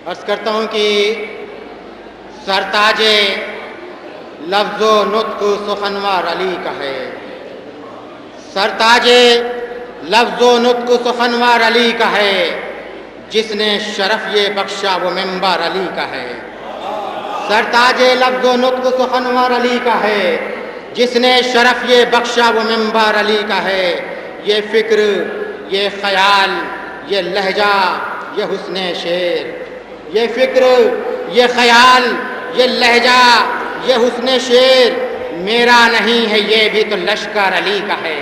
عرض کرتا ہوں کہ سرتاج لفظ و نطق سخنور علی کا ہے، سرتاج لفظ و نطق سخنور علی کا ہے، جس نے شرف یہ بخشا وہ منبر علی کا ہے۔ سرتاج لفظ و نطق سخنور علی کا ہے، جس نے شرف یہ بخشا وہ منبر علی کا ہے۔ یہ فکر، یہ خیال، یہ لہجہ، یہ حسن شعر، یہ فکر، یہ خیال، یہ لہجہ، یہ حسن شعر میرا نہیں ہے، یہ بھی تو لشکر علی کا ہے۔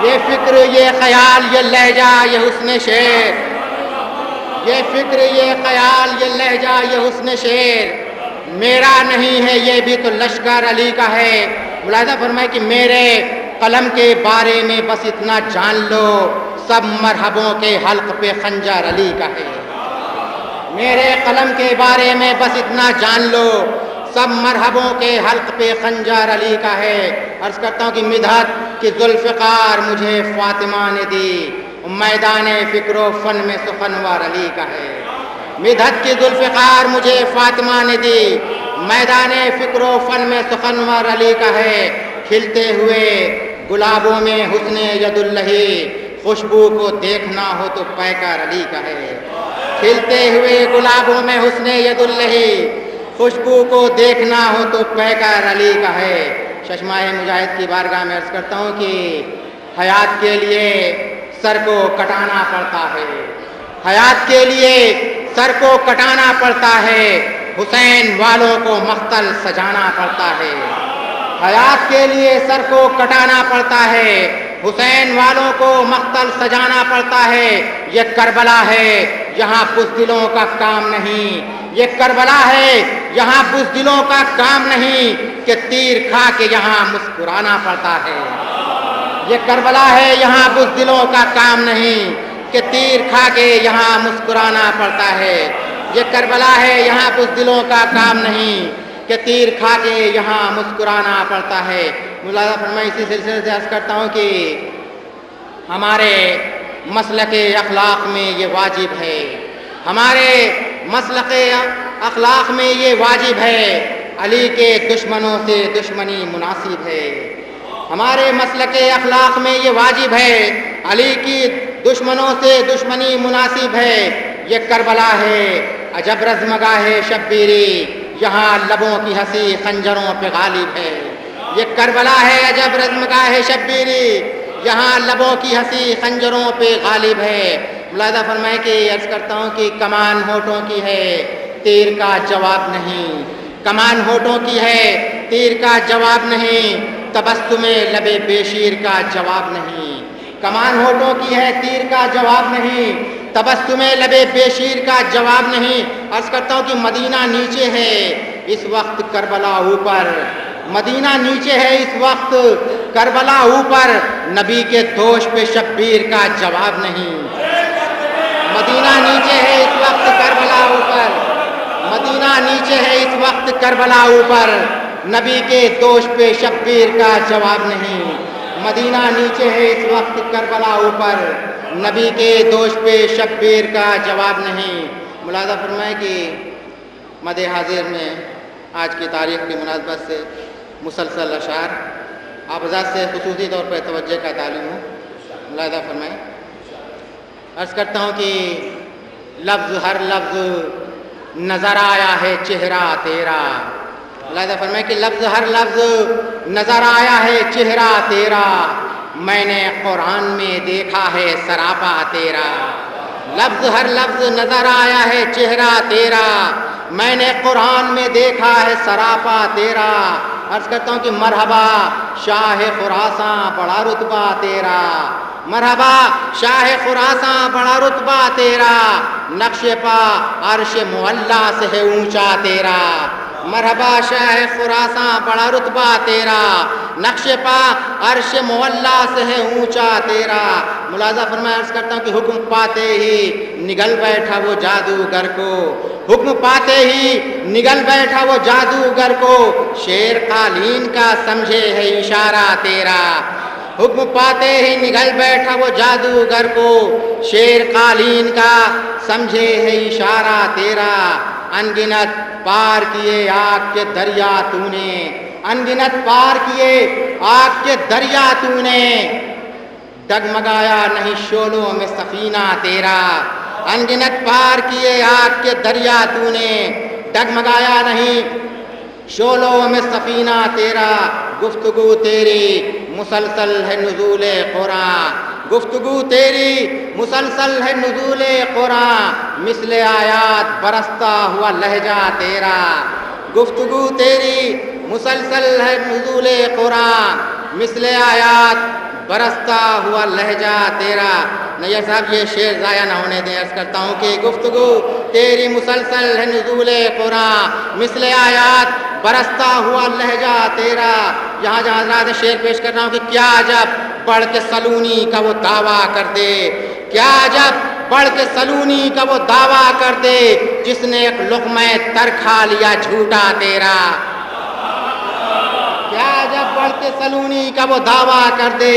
یہ فکر، یہ خیال، یہ لہجہ، یہ حسن شعر، یہ فکر، یہ خیال، یہ لہجہ، یہ حسن شعر میرا نہیں ہے، یہ بھی تو لشکر علی کا ہے۔ ملاحظہ فرمائے کہ میرے قلم کے بارے میں بس اتنا جان لو، سب مرحبوں کے حلق پہ خنجر علی کا ہے۔ میرے قلم کے بارے میں بس اتنا جان لو، سب مرحبوں کے حلق پہ خنجر علی کا ہے۔ عرض کرتا ہوں کہ مدحت کی ذوالفقار مجھے فاطمہ نے دی، میدان فکر و فن میں سخنور علی کا ہے۔ مدحت کی ذوالفقار مجھے فاطمہ نے دی، میدان فکر و فن میں سخنور علی کا ہے۔ کھلتے ہوئے گلابوں میں حسن ید اللہی، خوشبو کو دیکھنا ہو تو پیکر علی کا ہے۔ کھلتے ہوئے گلابوں میں حسن ید اللہی، خوشبو کو دیکھنا ہو تو پیکر علی کا ہے۔ چشمہ مجاہد کی بارگاہ میں عرض کرتا ہوں کہ حیات کے لیے سر کو کٹانا پڑتا ہے، حیات کے لیے سر کو کٹانا پڑتا ہے، حسین والوں کو مقتل سجانا پڑتا ہے۔ حیات کے لیے سر کو کٹانا پڑتا ہے، حسین والوں کو مقتل سجانا پڑتا ہے۔ یہ کربلا ہے، یہاں بزدلوں کا کام نہیں، یہ کربلا ہے، یہاں بزدلوں کا کام نہیں کہ تیر کھا کے یہاں مسکرانا پڑتا ہے۔ یہ کربلا ہے، یہاں بزدلوں کا کام نہیں کہ تیر کھا کے یہاں مسکرانا پڑتا ہے۔ یہ کربلا ہے، یہاں بزدلوں کا کام نہیں کہ تیر کھا کے یہاں مسکرانا پڑتا ہے۔ ملاحظہ فرمائیں، اسی سلسلے سے عرض کرتا ہوں کہ ہمارے مسلک اخلاق میں یہ واجب ہے، ہمارے مسلک اخلاق میں یہ واجب ہے، علی کے دشمنوں سے دشمنی مناسب ہے۔ ہمارے مسلک اخلاق میں یہ واجب ہے، علی کی دشمنوں سے دشمنی مناسب ہے۔ یہ کربلا ہے، عجب رزمگاہ شبیری، یہاں لبوں کی ہنسی خنجروں پہ غالب ہے۔ یہ کربلا ہے، عجب رزمگاہ شبیری، یہاں لبوں کی ہنسی خنجروں پہ غالب ہے۔ ملاحظہ فرمائے کہ عرض کرتا ہوں کہ کمان ہونٹوں کی ہے، تیر کا جواب نہیں، کمان ہونٹوں کی ہے، تیر کا جواب نہیں، تبسم لب بشیر کا جواب نہیں۔ کمان ہونٹوں کی ہے، تیر کا جواب نہیں، تبسم لب بشیر کا جواب نہیں۔ عرض کرتا ہوں کہ مدینہ نیچے ہے اس وقت، کربلا اوپر، مدینہ نیچے ہے اس وقت، کربلا اوپر، نبی کے دوش پہ شبیر کا جواب نہیں۔ مدینہ نیچے ہے اس وقت، کربلا اوپر، مدینہ نیچے ہے اس وقت، کربلا اوپر، نبی کے دوش پہ شبیر کا جواب نہیں۔ مدینہ نیچے ہے اس وقت، کربلا اوپر، نبی کے دوش پہ شبیر کا جواب نہیں۔ ملاحظہ فرمائے کہ مد حاضر میں آج کی تاریخ کی مناسبت سے مسلسل اشعار آپ حضرات سے خصوصی طور پر توجہ کا تعلیم ہوں، ملاحظہ فرمائیں۔ عرض کرتا ہوں کہ لفظ ہر لفظ نظر آیا ہے چہرہ تیرا، ملاحظہ فرمائیں کہ لفظ ہر لفظ نظر آیا ہے چہرہ تیرا، میں نے قرآن میں دیکھا ہے سراپا تیرا۔ لفظ ہر لفظ نظر آیا ہے چہرہ تیرا، میں نے قرآن میں دیکھا ہے سراپا تیرا۔ عرض کرتا ہوں کہ مرحبا شاہ خراساں بڑا رتبہ تیرا، مرحبا شاہ خراساں بڑا رتبہ تیرا، نقش پا عرش معلا سے ہے اونچا تیرا۔ مرحبا شاہ خراساں بڑا رتبہ تیرا، نقش پا عرش معلا سے ہے اونچا تیرا۔ ملاحظہ فرمایا، عرض کرتا ہوں کہ حکم پاتے ہی نگل بیٹھا وہ جادوگر کو، حکم پاتے ہی نگل بیٹھا وہ جادوگر کو، شیر قالین کا سمجھے ہے اشارہ تیرا۔ حکم پاتے ہی نگل بیٹھا وہ جادوگر کو، شیر قالین کا سمجھے ہے اشارہ تیرا، انگنت پار کیے آگ کے دریا تو نے، انگنت پار کیے آگ کے دریا تو نے، ڈگمگایا نہیں شعلوں میں سفینہ تیرا، انگنت پار کیے آگ کے دریا تو نے، ڈگمگایا نہیں شعلوں میں سفینہ تیرا، گفتگو تیری مسلسل ہے نزول قرآن، گفتگو تیری مسلسل ہے نزول قرآن، مثل آیات برستا ہوا لہجہ تیرا، گفتگو تیری مسلسل ہے نزول قرآن، مثل آیات برستا ہوا لہجہ تیرا۔ نیّر صاحب یہ شعر ضائع نہ ہونے دیں، عرض کرتا ہوں کہ گفتگو تیری مسلسل ہے نزول قرآن، مثل آیات برستا ہوا لہجہ تیرا۔ یہاں جہاں حضرات شعر پیش کر رہا ہوں کہ کیا جب پڑھ کے سلونی کا وہ دعویٰ کر دے، کیا جب پڑھ کے سلونی کا وہ دعویٰ کر دے، جس نے ایک لقمہ تر کھا لیا جھوٹا تیرا، کیا جب پڑھ کے سلونی کا وہ دعویٰ کر دے،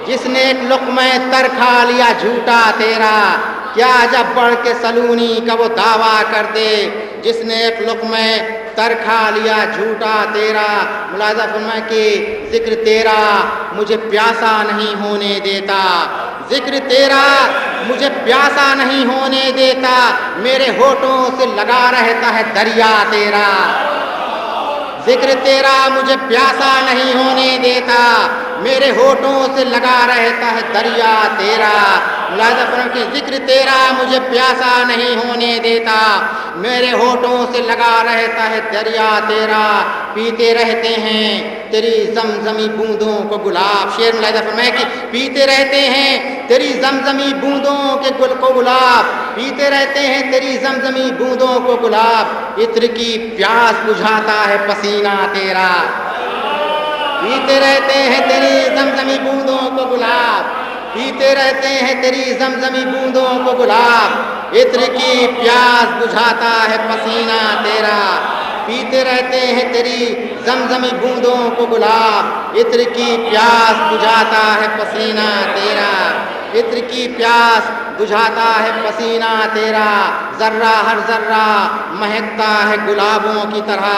جس نے ایک لقمہ تر کھا لیا جھوٹا تیرا، کیا جب پڑھ کے سلونی کا وہ دعویٰ کر دے، جس نے ایک لقمہ تر کھا لیا جھوٹا تیرا۔ ملاحظہ فرمائے کہ ذکر تیرا مجھے پیاسا نہیں ہونے دیتا، ذکر تیرا مجھے پیاسا نہیں ہونے دیتا، میرے ہونٹوں سے لگا رہتا ہے دریا تیرا، ذکر تیرا مجھے پیاسا نہیں ہونے دیتا، میرے ہونٹوں سے لگا رہتا ہے دریا تیرا۔ ملاحظہ فرمائیں کہ ذکر تیرا مجھے پیاسا نہیں ہونے دیتا، میرے ہونٹوں سے لگا رہتا ہے دریا تیرا، پیتے رہتے ہیں تیری زمزمی بوندوں کو گلاب، شعر ملاحظہ فرمائیں کہ پیتے رہتے ہیں تیری زمزمی بوندوں کے گل کو گلاب، پیتے رہتے ہیں تیری زمزمی بوندوں کو گلاب، عطر کی پیاس بجھاتا ہے پسینہ تیرا، پیتے رہتے ہیں تیری زمزمی بوندوں کو گلاب، پیتے رہتے ہیں تیری زمزمی بوندوں کو گلاب، عطر کی پیاس بجھاتا ہے پسینہ تیرا، پیتے رہتے ہیں تیری زمزمی بوندوں کو گلاب، عطر کی پیاس بجھاتا ہے پسینہ تیرا، عطر کی پیاس بجھاتا ہے پسینہ تیرا، ذرہ ہر ذرہ مہکتا ہے گلابوں کی طرح،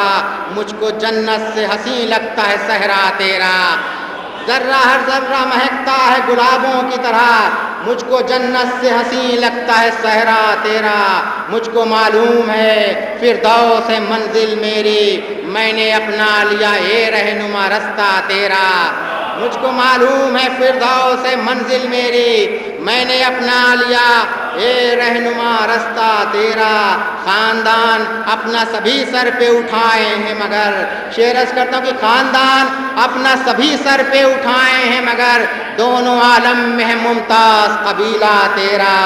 مجھ کو جنت سے حسین لگتا ہے صحرا تیرا، ذرہ ہر ذرہ مہکتا ہے گلابوں کی طرح، مجھ کو جنت سے حسین لگتا ہے صحرا تیرا، مجھ کو معلوم ہے فردوس ہے منزل میری، میں نے اپنا لیا اے رہنما رستہ تیرا، مجھ کو معلوم ہے فردوس ہے منزل میری، میں نے اپنا لیا اے رہنما رستہ تیرا، خاندان اپنا سبھی سر پہ اٹھائے ہیں مگر، شعر عرض کرتا ہوں کہ خاندان اپنا سبھی سر پہ اٹھائے ہیں مگر، دونوں عالم میں ہے ممتاز قبیلہ تیرا،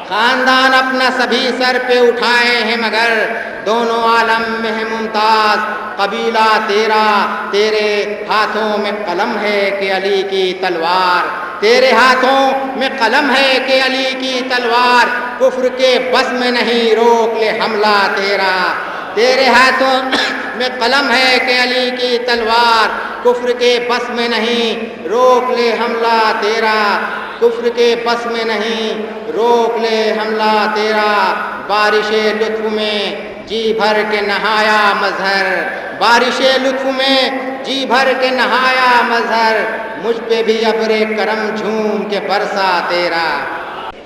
خاندان اپنا سبھی سر پہ اٹھائے ہیں مگر، دونوں عالم میں ہے ممتاز قبیلہ تیرا، تیرے ہاتھوں میں قلم ہے کہ علی کی تلوار، تیرے ہاتھوں میں قلم ہے کہ علی کی تلوار، کفر کے بس میں نہیں روک لے حملہ تیرا، تیرے ہاتھوں میں قلم ہے کہ علی کی تلوار، کفر کے بس میں نہیں روک لے حملہ تیرا، کفر کے بس میں نہیں روک لے حملہ تیرا، بارش لطف میں جی بھر کے نہایا مظہر، بارش لطف میں جی بھر کے نہایا مظہر، مجھ پہ بھی ابر کرم جھوم کے برسا تیرا۔